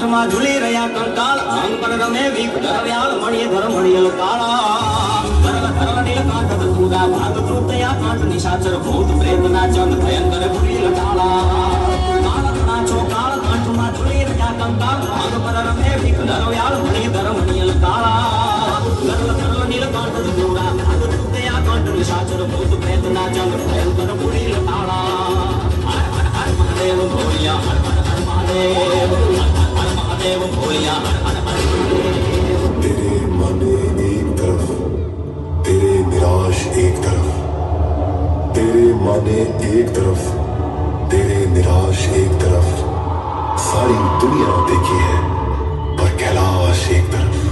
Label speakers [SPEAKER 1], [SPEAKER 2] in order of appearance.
[SPEAKER 1] કાંઠમાં ઝૂલી રહ્યા કંકાલ અંગ પર રમે વીક ધરવ્યાલ મણીએ ધર મણીયલ કાળા ધરલ ધરલ નીલ કાંઠ દુદા ભાગ તૃતયા કાંઠ નિશાચર ભૂત પ્રેત ના ચંદ ભયંકર પુરી લટાળા કાળ નાચો કાળ કાંઠમાં ઝૂલી રહ્યા કંકાલ અંગ પર રમે વીક ધરવ્યાલ મણીએ ધર મણીયલ કાળા ધરલ ધરલ નીલ કાંઠ દુદા ભાગ તૃતયા કાંઠ નિશાચર ભૂત પ્રેત ના ચંદ ભયંકર પુરી લટાળા હર હર હર મહાદેવ ભોલિયા હર હર હર મહાદેવ महादेव भोलिया हर हर
[SPEAKER 2] तेरे माने एक तरफ तेरे निराश एक तरफ तेरे माने एक तरफ तेरे निराश एक तरफ सारी दुनिया देखी है पर कैलाश एक तरफ